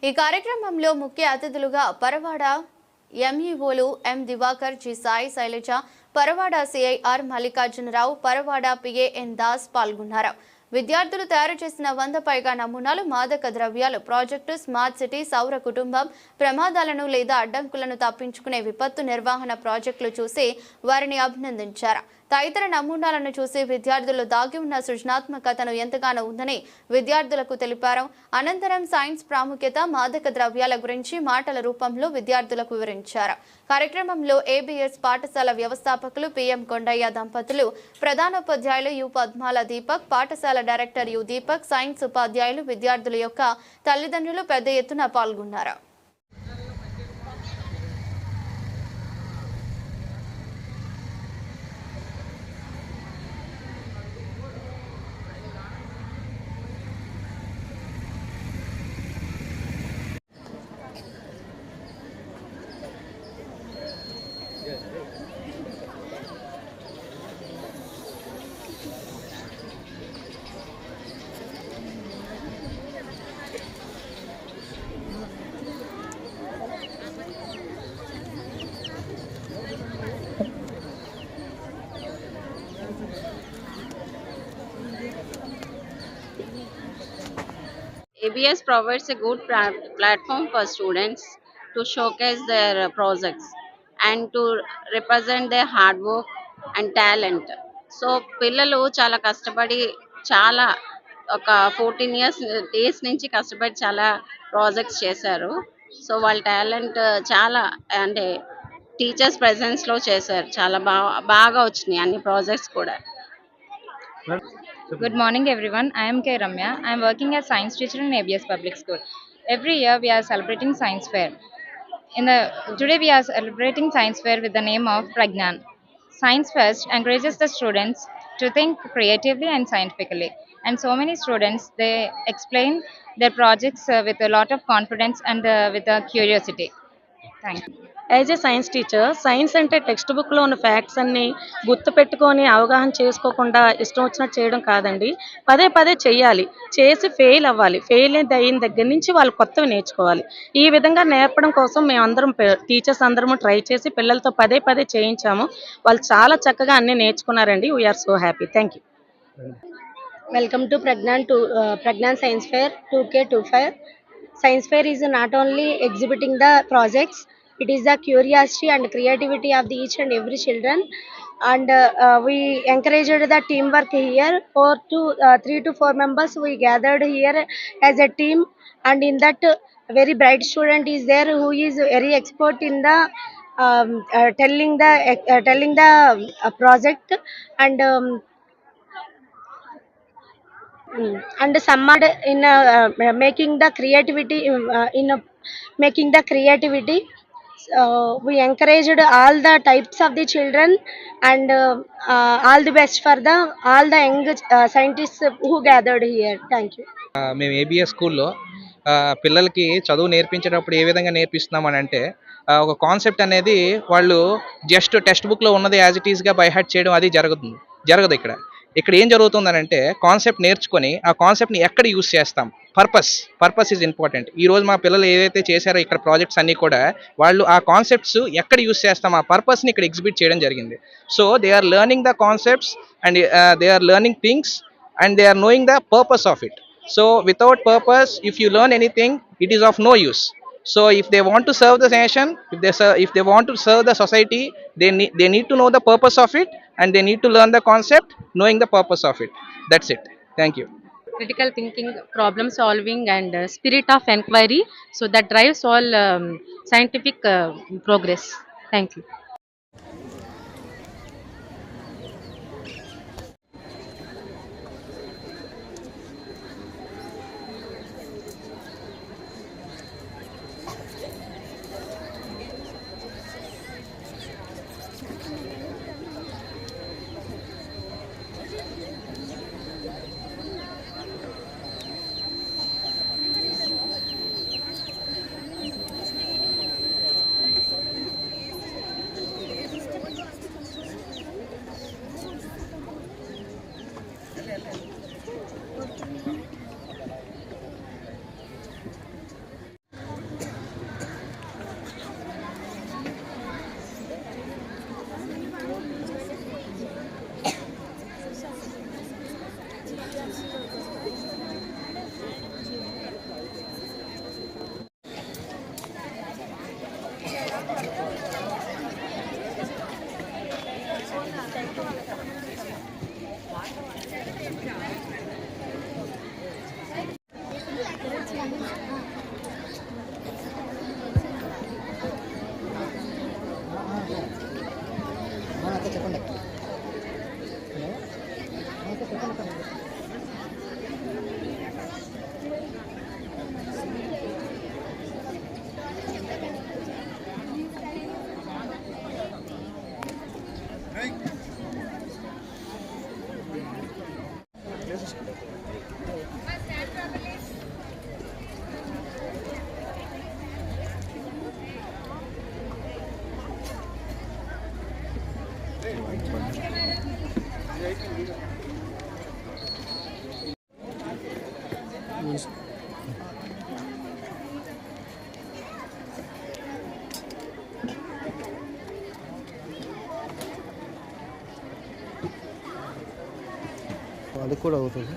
ఈ కార్యక్రమంలో ముఖ్య అతిథులుగా పరవాడ ఎంఈఓలు M Divakar, G Sai Sailaja, Paravada CIR Mallikarjunarao, Paravada P A N Das పాల్గొన్నారు. విద్యార్థులు తయారు చేసిన 100 పైగా నమూనాలు మాదక ద్రవ్యాలు ప్రాజెక్టు, స్మార్ట్ సిటీ, సౌర కుటుంబం, ప్రమాదాలను లేదా అడ్డంకులను తప్పించుకునే విపత్తు నిర్వహణ ప్రాజెక్టులు చూసి వారిని అభినందించారు. తదితర నమూనాలను చూసి విద్యార్థులు దాగి ఉన్న సృజనాత్మకతను ఎంతగానో ఉందని విద్యార్థులకు తెలిపారు. అనంతరం సైన్స్ ప్రాముఖ్యత, మాదక ద్రవ్యాల గురించి మాటల రూపంలో విద్యార్థులకు వివరించారు. కార్యక్రమంలో ఏబిఎస్ పాఠశాల వ్యవస్థాపకులు పిఎం కొండయ్య దంపతులు, ప్రధానోపాధ్యాయులు యు పద్మాల దీపక్, పాఠశాల డైరెక్టర్ యు దీపక్, సైన్స్ ఉపాధ్యాయులు, విద్యార్థుల యొక్క తల్లిదండ్రులు పెద్ద ఎత్తున పాల్గొన్నారు. ABS provides a good platform for students to showcase their projects and to represent their hard work and talent. So పిల్లలు చాలా కష్టపడి చాలా ఒక 14 ఇయర్స్ డేస్ నుంచి కష్టపడి చాలా ప్రాజెక్ట్స్ చేశారు. సో వాళ్ళ టాలెంట్ చాలా అంటే టీచర్స్ ప్రెజెన్స్లో చేశారు. చాలా బాగా వచ్చినాయి అన్ని ప్రాజెక్ట్స్ కూడా. Good morning, everyone. I am K. Ramya. I am working as science teacher in ABS Public School. Every year, we are celebrating Science Fair. Today, we are celebrating Science Fair with the name of Pragnan. Science Fest encourages the students to think creatively and scientifically. And so many students, they explain their projects with a lot of confidence and with a curiosity. Thank you. As a science teacher, science అంటే text బుక్లో ఉన్న facts అన్నీ గుర్తుపెట్టుకొని అవగాహన చేసుకోకుండా ఇష్టం వచ్చినట్టు చేయడం కాదండి. పదే పదే చేయాలి, చేసి ఫెయిల్ అవ్వాలి. ఫెయిల్ అయిన దగ్గర నుంచి వాళ్ళు కొత్తవి నేర్చుకోవాలి. ఈ విధంగా నేర్పడం కోసం మేమందరం టీచర్స్ అందరము ట్రై చేసి పిల్లలతో పదే పదే చేయించాము. వాళ్ళు చాలా చక్కగా అన్నీ నేర్చుకున్నారండి. We're so happy. Thank you. Welcome to Pragnan Science Fair 2K25. Science Fair is not only exhibiting the projects, it is the curiosity and creativity of each and every children. And we encouraged the teamwork here. 3 to 4 members we gathered here as a team, and in that very bright student is there who is very expert in the telling the project, and some are in making the creativity making the creativity. We encouraged all the types of the children, and all the best for all the young scientists who gathered here. Thank you. మేము ABS స్కూల్లో పిల్లలకి చదువు నేర్పించేటప్పుడు ఏ విధంగా నేర్పిస్తున్నామని అంటే, ఒక concept అనేది వాళ్ళు just text బుక్లో ఉన్నది యాజ్ ఇట్ ఈస్గా బై హార్ట్ చేయడం అది జరగదు. ఇక్కడ ఏం జరుగుతుందనంటే, కాన్సెప్ట్ నేర్చుకొని ఆ కాన్సెప్ట్ని ఎక్కడ యూస్ చేస్తాం, పర్పస్ ఈజ్ ఇంపార్టెంట్. ఈరోజు మా పిల్లలు ఏదైతే చేశారో ఇక్కడ ప్రాజెక్ట్స్ అన్నీ కూడా వాళ్ళు ఆ కాన్సెప్ట్స్ ఎక్కడ యూస్ చేస్తాం, ఆ పర్పస్ని ఇక్కడ ఎగ్జిబిట్ చేయడం జరిగింది. So they are learning the concepts and they are learning things and they are knowing the purpose of it. So without purpose, if you learn anything, it is of no use. So if they want to serve the nation, if they want to serve the society, they need to know the purpose of it, and they need to learn the concept knowing the purpose of it. That's it. Thank you. Critical thinking, problem solving, and spirit of inquiry, so that drives all scientific progress. Thank you. అది కూడా అవుతుంది.